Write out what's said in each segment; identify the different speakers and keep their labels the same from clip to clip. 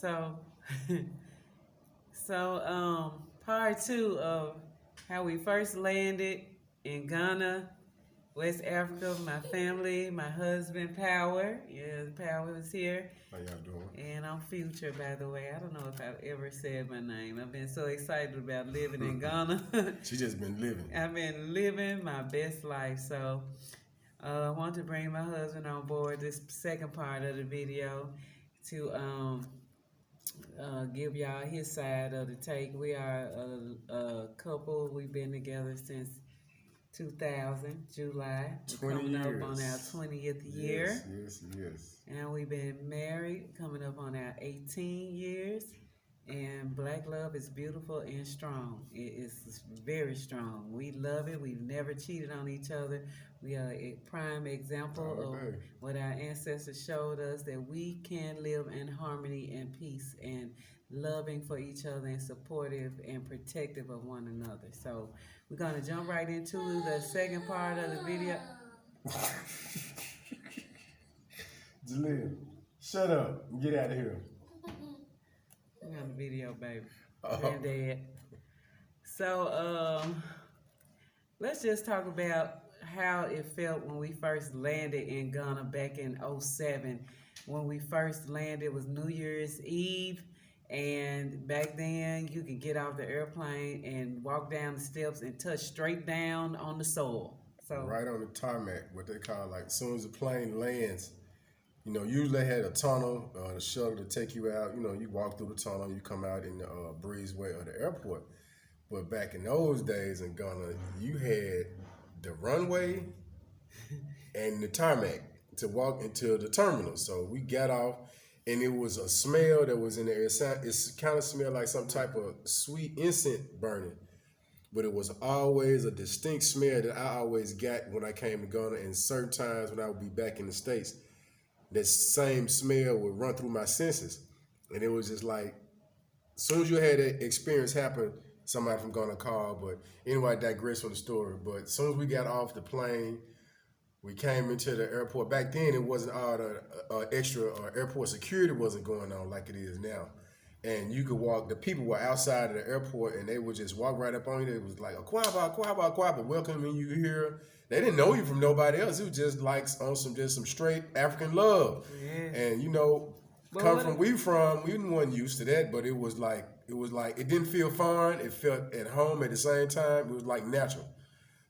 Speaker 1: So, part two of how we first landed in Ghana, West Africa. My family, my husband, Power. Yes, Power is here.
Speaker 2: How y'all doing?
Speaker 1: And I'm Future, by the way. I don't know if I've ever said my name. I've been so excited about living in Ghana.
Speaker 2: She just been living.
Speaker 1: I've been living my best life. So, I want to bring my husband on board this second part of the video to give y'all his side of the take. We are a couple. We've been together since 2000, July. We're
Speaker 2: 20
Speaker 1: coming
Speaker 2: years.
Speaker 1: up on our 20th year.
Speaker 2: Yes.
Speaker 1: And we've been married, coming up on our 18 years. And black love is beautiful and strong. It is very strong. We love it. We've never cheated on each other. We are a prime example of what our ancestors showed us, that we can live in harmony and peace and loving for each other and supportive and protective of one another. So we're going to jump right into the second part of the video.
Speaker 2: Jaleel, shut up and get out of here.
Speaker 1: We're on the video, baby. Granddad. So let's just talk about how it felt when we first landed in Ghana back in 2007. When we first landed, it was New Year's Eve, and back then you could get off the airplane and walk down the steps and touch straight down on the soil. So
Speaker 2: right on the tarmac, what they call, like, as soon as the plane lands, you know, usually they had a tunnel, the shuttle to take you out. You know, you walk through the tunnel, you come out in the breezeway of the airport. But back in those days in Ghana, you had the runway and the tarmac to walk into the terminal. So we got off, and it was a smell that was in the air. It kind of smelled like some type of sweet incense burning, but it was always a distinct smell that I always got when I came to Ghana. And certain times when I would be back in the States, that same smell would run through my senses. And it was just like, as soon as you had that experience happen, somebody from Ghana called. But anyway, I digress from the story. But as soon as we got off the plane, we came into the airport. Back then, it wasn't all the extra airport security wasn't going on like it is now. And you could walk, the people were outside of the airport, and they would just walk right up on you. It was like, Kwaba, welcoming you here. They didn't know you from nobody else. It was just like on some straight African love. Yeah. And, you know, we wasn't used to that, but it was like, it didn't feel foreign. It felt at home at the same time. It was like natural.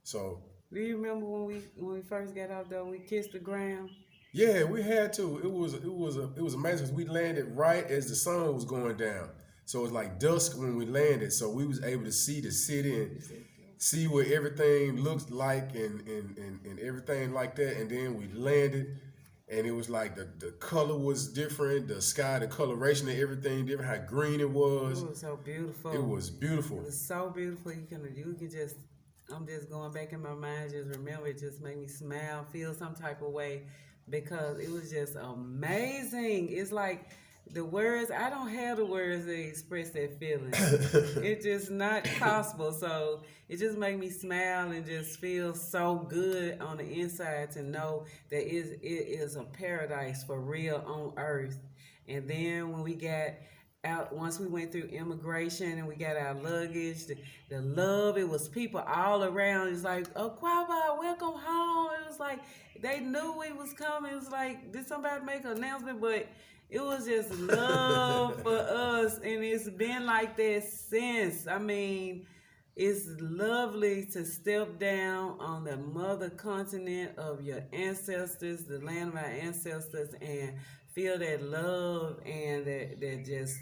Speaker 2: So.
Speaker 1: Do you remember when we first got out there, we kissed the ground?
Speaker 2: Yeah, we had to. It was amazing because we landed right as the sun was going down. So it was like dusk when we landed. So we was able to see the city and see what everything looked like and everything like that. And then we landed, and it was like the color was different, the sky, the coloration of everything different, how green it was.
Speaker 1: It was so beautiful.
Speaker 2: It was beautiful.
Speaker 1: It was so beautiful. You can just, I'm just going back in my mind, just remember, it just made me smile, feel some type of way, because it was just amazing. It's like the words, I don't have the words to express that feeling. It's just not possible. So it just made me smile and just feel so good on the inside to know that it is a paradise for real on earth. And then when we got out, once we went through immigration and we got our luggage, the love, it was people all around. It's like, oh, Kwaba, welcome home. It was like, they knew we was coming. It was like, did somebody make an announcement? But it was just love for us, and it's been like that since. I mean, it's lovely to step down on the mother continent of your ancestors, the land of our ancestors, and feel that love and that just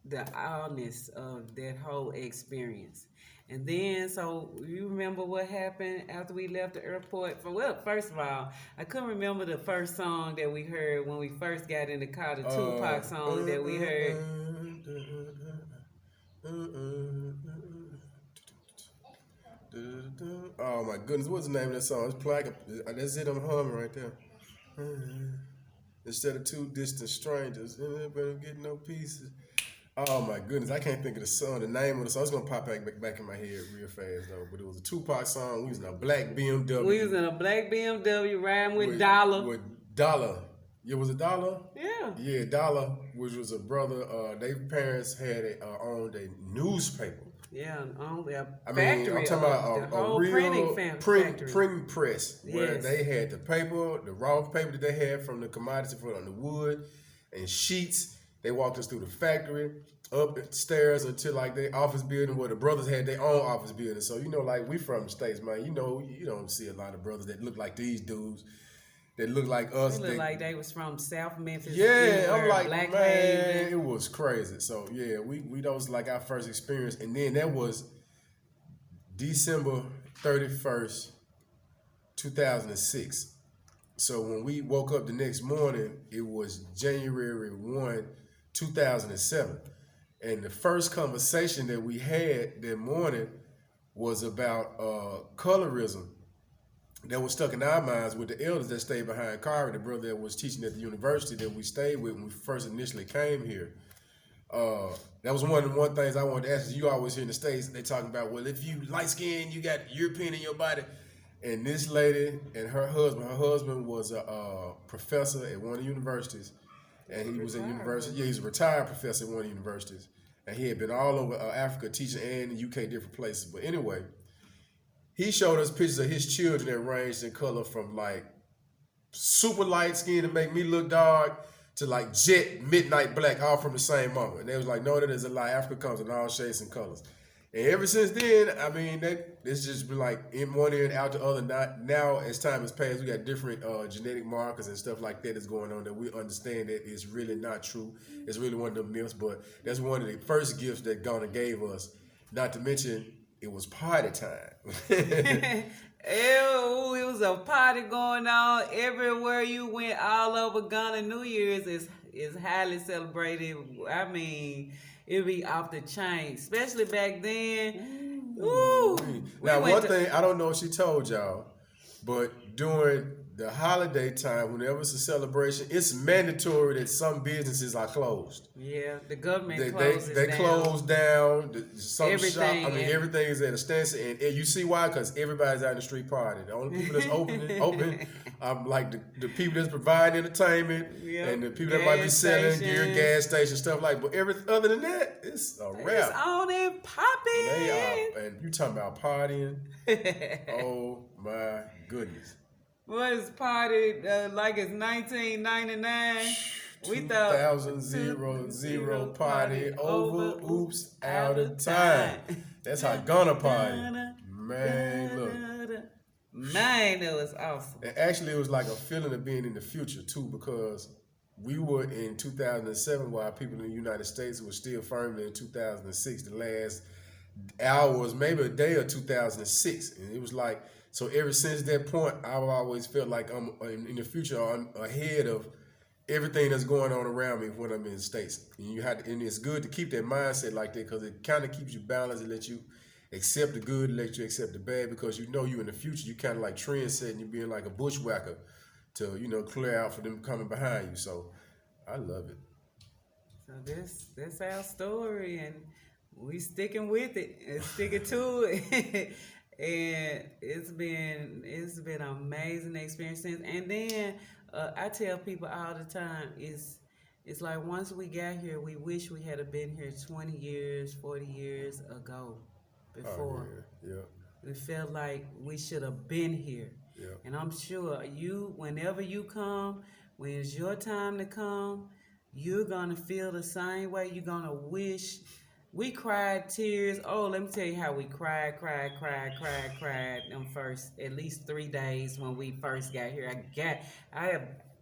Speaker 1: the oddness of that whole experience. And then, so you remember what happened after we left the airport? Well, first of all, I couldn't remember the first song that we heard when we first got in the car, the Tupac song that we heard.
Speaker 2: Oh my goodness, what's the name of that song? It's like that's it. I'm humming right there. Instead of two distant strangers, better get no pieces. Oh my goodness, I can't think of the song, the name of the song. It's gonna pop back in my head real fast though. But it was a Tupac song. We was in a black BMW.
Speaker 1: We was in a black BMW riding with Dollar.
Speaker 2: With Dollar. It was $1.
Speaker 1: Yeah.
Speaker 2: Yeah, dollar, which was a brother. Their parents had owned a newspaper.
Speaker 1: Yeah, on the
Speaker 2: I mean, I'm
Speaker 1: factory,
Speaker 2: talking about
Speaker 1: the
Speaker 2: a
Speaker 1: whole
Speaker 2: real
Speaker 1: factory.
Speaker 2: printing press where
Speaker 1: Yes.
Speaker 2: they had the paper, the raw paper that they had from the commodity on the wood and sheets. They walked us through the factory, up the stairs until like their office building where the brothers had their own office building. So you know, like we from the States, man. You know, you don't see a lot of brothers that look like these dudes. That look like us.
Speaker 1: They look like they was from South Memphis.
Speaker 2: Yeah, I'm
Speaker 1: anywhere,
Speaker 2: like,
Speaker 1: Black
Speaker 2: man,
Speaker 1: Haven.
Speaker 2: it was crazy. So yeah, we that was like our first experience, and then that was December 31st, 2006. So when we woke up the next morning, it was January 1, 2007. And the first conversation that we had that morning was about colorism that was stuck in our minds with the elders that stayed behind Kari, the brother that was teaching at the university that we stayed with when we first initially came here. That was one things I wanted to ask you. Always here in the States, they talking about, well, if you light skinned, you got European in your body. And this lady and her husband was a professor at one of the universities. And he was in university. Yeah, he's a retired professor at one of the universities. And he had been all over Africa teaching and in the UK, different places. But anyway, he showed us pictures of his children that ranged in color from like super light skin to make me look dark to like jet midnight black, all from the same mama. And they was like, no, that is a lie. Africa comes in all shades and colors. And ever since then, I mean, it's just been like in one ear and out the other. Now, as time has passed, we got different genetic markers and stuff like that is going on that we understand that it's really not true. It's really one of the myths, but that's one of the first gifts that Ghana gave us. Not to mention, it was party time.
Speaker 1: Ew, it was a party going on everywhere you went, all over Ghana. New Year's is highly celebrated. I mean, it be off the chain, especially back then. Ooh.
Speaker 2: Now, one thing, I don't know if she told y'all, but during the holiday time, whenever it's a celebration, it's mandatory that some businesses are closed.
Speaker 1: Yeah, the government
Speaker 2: they close down. Some
Speaker 1: everything,
Speaker 2: shop, I mean, everything is at a standstill, and you see why? Because everybody's out in the street partying. The only people that's open, like the people that's providing entertainment, and the people that might be selling gear, gas station stuff like. But other than that, it's a wrap.
Speaker 1: It's on and popping.
Speaker 2: They are, and you talking about partying? Oh my goodness!
Speaker 1: What is party like? It's 1999. We thought
Speaker 2: 2000 party over. Oops, out of time. That's how Ghana party. Man, look.
Speaker 1: Man, that was awesome.
Speaker 2: And actually, it was like a feeling of being in the future too, because we were in 2007, while people in the United States were still firmly in 2006. The last hours, maybe a day of 2006, and it was like. So ever since that point, I've always felt like I'm in the future. I'm ahead of everything that's going on around me when I'm in the States. And it's good to keep that mindset like that because it kind of keeps you balanced and let you accept the good, and let you accept the bad, because you know you in the future. You kind of like trend setting. You're being like a bushwhacker to clear out for them coming behind you. So I love it.
Speaker 1: So that's our story, and we sticking with it and sticking to it. And it's been an amazing experience since. And then I tell people all the time, it's like once we got here, we wish we had been here 20 years, 40 years ago before.
Speaker 2: Oh, yeah.
Speaker 1: It felt like we should have been here.
Speaker 2: Yeah.
Speaker 1: And I'm sure whenever you come, when it's your time to come, you're going to feel the same way. You're going to wish. We cried tears. Oh, let me tell you how we cried them first at least 3 days when we first got here.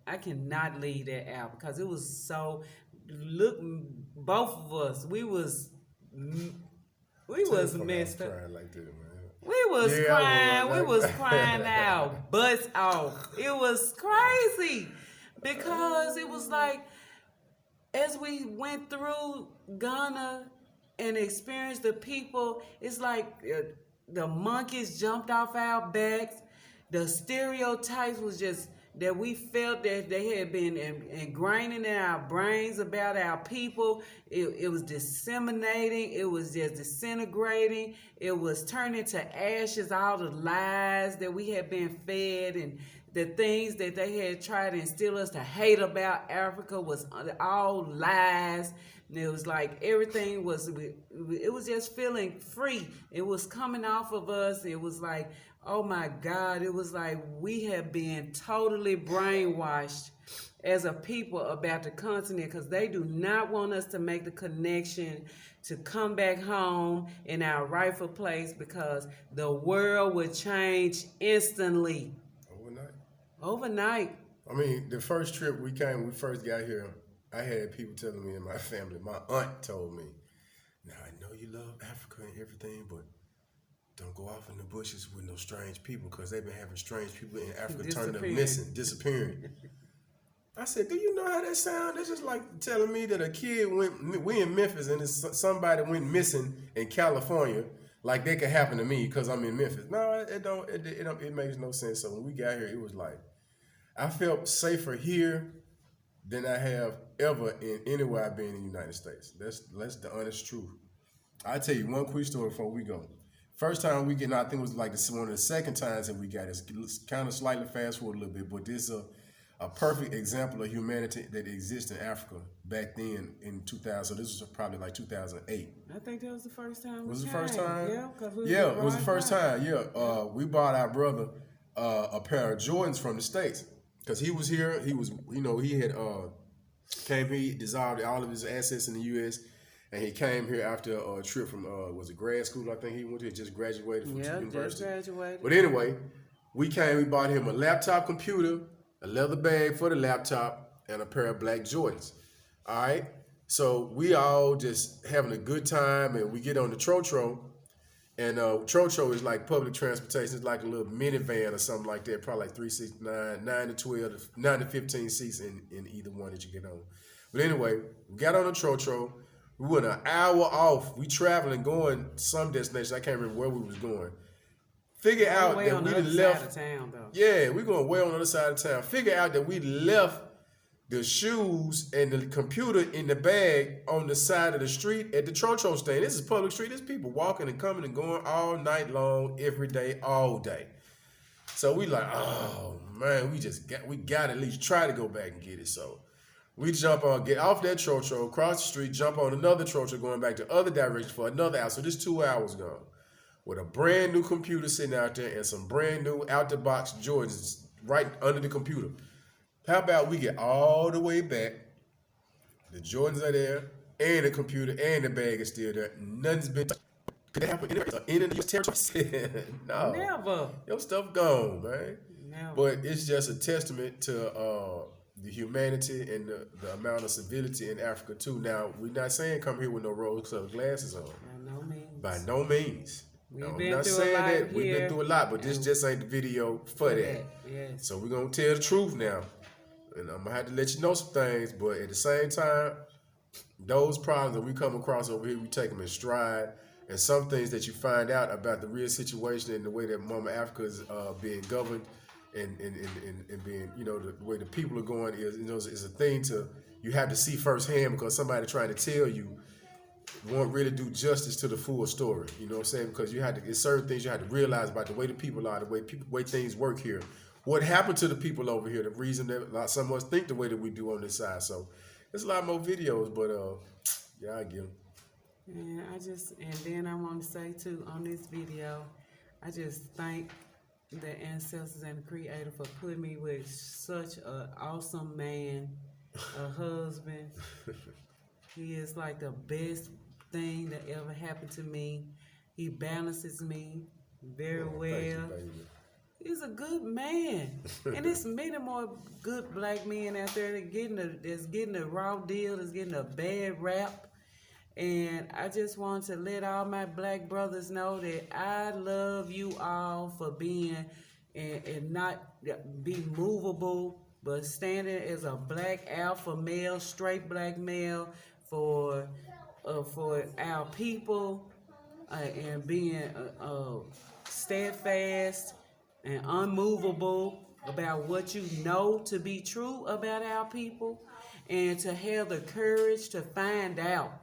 Speaker 1: I cannot leave that out because it was so. Look, both of us, we was messed up.
Speaker 2: Like that, man.
Speaker 1: We was crying. We was crying out, butts off. It was crazy because it was like as we went through Ghana and experienced the people, it's like the monkeys jumped off our backs. The stereotypes was just that we felt that they had been ingrained in our brains about our people. It was disseminating. It was just disintegrating. It was turning to ashes, all the lies that we had been fed and the things that they had tried to instill us to hate about Africa was all lies. And it was like everything was, it was just feeling free. It was coming off of us. It was like, oh my God, it was like we have been totally brainwashed as a people about the continent, because they do not want us to make the connection to come back home in our rightful place, because the world would change instantly. Overnight.
Speaker 2: I mean, the first trip we first got here, I had people telling me in my family, my aunt told me, now I know you love Africa and everything, but don't go off in the bushes with no strange people, because they've been having strange people in Africa turning up missing, disappearing. I said, do you know how that sounds? That's just like telling me that a kid we in Memphis and somebody went missing in California, like that could happen to me because I'm in Memphis. No, it makes no sense. So when we got here, it was like, I felt safer here than I have ever in anywhere I've been in the United States. That's the honest truth. I'll tell you one quick story before we go. First time we get, I think it was like one of the second times that we got it. It's kind of slightly fast forward a little bit, but this is a perfect example of humanity that exists in Africa back then in 2000. So this was probably like 2008.
Speaker 1: I think that was the first time.
Speaker 2: Was it the first time?
Speaker 1: Yeah,
Speaker 2: it was the first time. Yeah, we bought our brother a pair of Jordans from the States because he was here. He was, he had came here, he dissolved all of his assets in the U.S. And he came here after a trip from was it grad school? I think he went to. He just graduated from university.
Speaker 1: Just graduated.
Speaker 2: But anyway, we bought him a laptop computer, a leather bag for the laptop, and a pair of black Jordans. All right. So we all just having a good time, and we get on the Trotro, and Trotro is like public transportation. It's like a little minivan or something like that, probably like 3 seats, 9 to 12, 9 to 15 seats in either one that you get on. But anyway, we got on the Trotro. We went an hour off. We traveling, going some destination. I can't remember where we was going. Figure out that we left. Yeah, we going way on the other side of town. Figure out that we left the shoes and the computer in the bag on the side of the street at the Trotro stand. This is public street. There's people walking and coming and going all night long, every day, all day. So we like, oh man, we got to at least try to go back and get it. So we get off that Trotro, cross the street, jump on another Trotro going back the other direction for another hour. So this 2 hours gone with a brand new computer sitting out there and some brand new out-the-box Jordans right under the computer. How about we get all the way back, the Jordans are there, and the computer and the bag is still there. Nothing's been touched. Could that happen in the territory? No.
Speaker 1: Never.
Speaker 2: Your stuff gone, man.
Speaker 1: Never.
Speaker 2: But it's just a testament to the humanity and the amount of civility in Africa too. Now, we're not saying come here with no rose-colored glasses on.
Speaker 1: By no means.
Speaker 2: By no means.
Speaker 1: We've been through a lot here.
Speaker 2: We've been through a lot, but this just ain't the video for that.
Speaker 1: Yes.
Speaker 2: So we're gonna tell the truth now, and I'm gonna have to let you know some things. But at the same time, those problems that we come across over here, we take them in stride. And some things that you find out about the real situation and the way that Mama Africa is being governed. And being, the way the people are going is a thing you have to see firsthand, because somebody trying to tell you won't really do justice to the full story. You know what I'm saying? Because it's certain things you have to realize about the way the people are, the way things work here. What happened to the people over here? The reason that some of us think the way that we do on this side. So there's a lot more videos, but yeah, I get them.
Speaker 1: And then I want to say too, on this video, I just thank the ancestors and the Creator for putting me with such an awesome man, a husband. He is like the best thing that ever happened to me. He balances me very well. He's a good man. And there's many more good black men out there that's getting a raw deal, that's getting a bad rap. And I just want to let all my black brothers know that I love you all for being and not be movable, but standing as a black alpha male, straight black male for our people, and being steadfast and unmovable about what you know to be true about our people, and to have the courage to find out.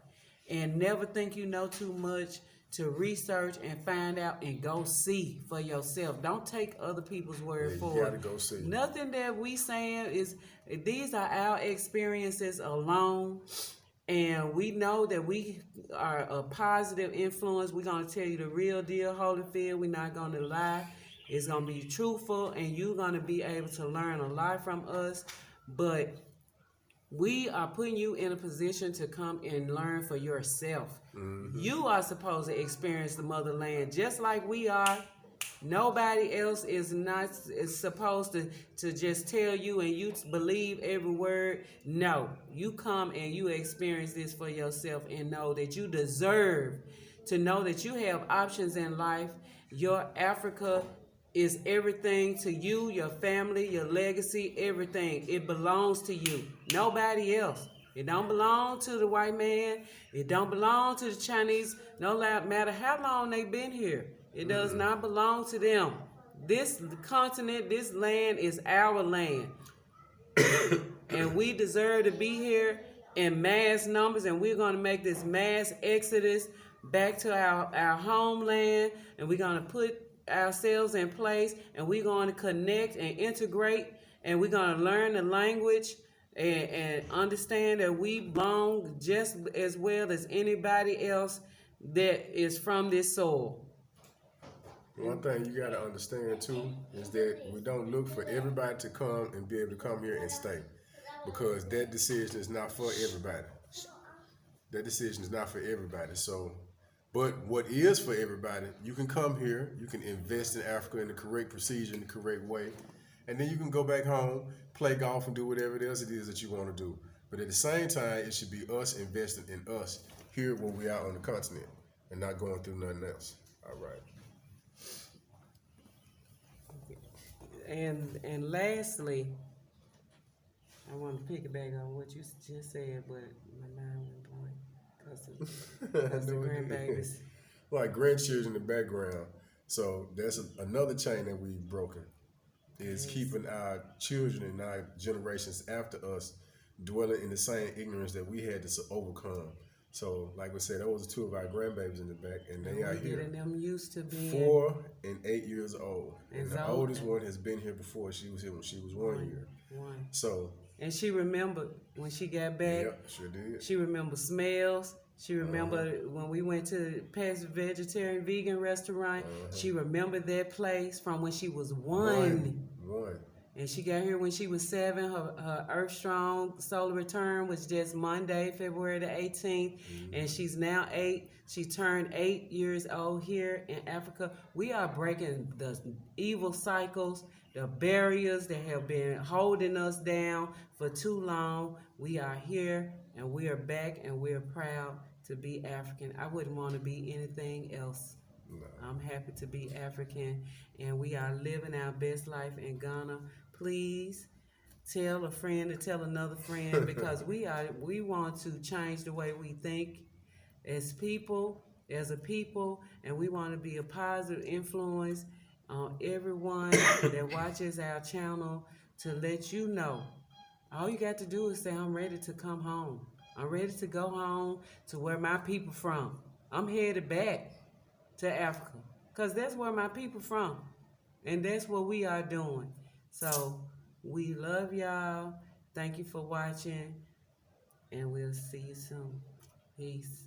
Speaker 1: And never think you know too much. to research and find out and go see for yourself. Don't take other people's word
Speaker 2: You
Speaker 1: for
Speaker 2: gotta
Speaker 1: it.
Speaker 2: go see.
Speaker 1: Nothing that we saying is, these are our experiences alone. And we know that we are a positive influence. We're going to tell you the real deal, Holyfield. We're not going to lie. It's going to be truthful, and you're going to be able to learn a lot from us. But we are putting you in a position to come and learn for yourself. You are supposed to experience the motherland just like we are. Nobody else is supposed to just tell you and you believe every word. No, you come and you experience this for yourself and know that you deserve to know that you have options in life. Your Africa is everything to you, your family, your legacy, everything. It belongs to you. Nobody else. It don't belong to the white man. It don't belong to the Chinese. No matter how long they've been here. It does not belong to them. This continent, this land is our land. And we deserve to be here in mass numbers, and we're going to make this mass exodus back to our homeland, and we're going to put ourselves in place, and we're going to connect and integrate, and we're going to learn the language and understand that we belong just as well as anybody else that is from this soil.
Speaker 2: One thing you got to understand too is that we don't look for everybody to come and be able to come here and stay, because that decision is not for everybody. That decision is not for everybody. So, but what is for everybody, you can come here, you can invest in Africa in the correct procedure, in the correct way, and then you can go back home, play golf, and do whatever else it is that you want to do. But at the same time, it should be us investing in us here where we are on the continent and not going through nothing else. All right.
Speaker 1: And lastly, I want to piggyback on what you just said, but my mind went blank because the grandbabies.
Speaker 2: Like grandchildren in the background. So that's another chain that we've broken, is keeping our children and our generations after us dwelling in the same ignorance that we had to overcome. So, like we said, those are two of our grandbabies in the back, and they are here.
Speaker 1: Getting them used to being
Speaker 2: 4 and 8 years old. And the
Speaker 1: old.
Speaker 2: oldest one has been here before. She was here when she was 1 year. So,
Speaker 1: and she remembered when she got back.
Speaker 2: yep, sure did.
Speaker 1: She remembered smells. She remembered when we went to past vegetarian vegan restaurant. She remembered that place from when she was one. And she got here when she was 7. Her Earth Strong solar return was just Monday, February the 18th. And she's now 8. She turned 8 years old here in Africa. We are breaking the evil cycles, the barriers that have been holding us down for too long. We are here and we are back, and we are proud to be African. I wouldn't want to be anything else. No. I'm happy to be African, and we are living our best life in Ghana. Please tell a friend to tell another friend, because we want to change the way we think as people, as a people, and we want to be a positive influence on everyone that watches our channel, to let you know. All you got to do is say, I'm ready to come home. I'm ready to go home to where my people from. I'm headed back to Africa, because that's where my people from, and that's what we are doing. So we love y'all. Thank you for watching, and we'll see you soon. Peace.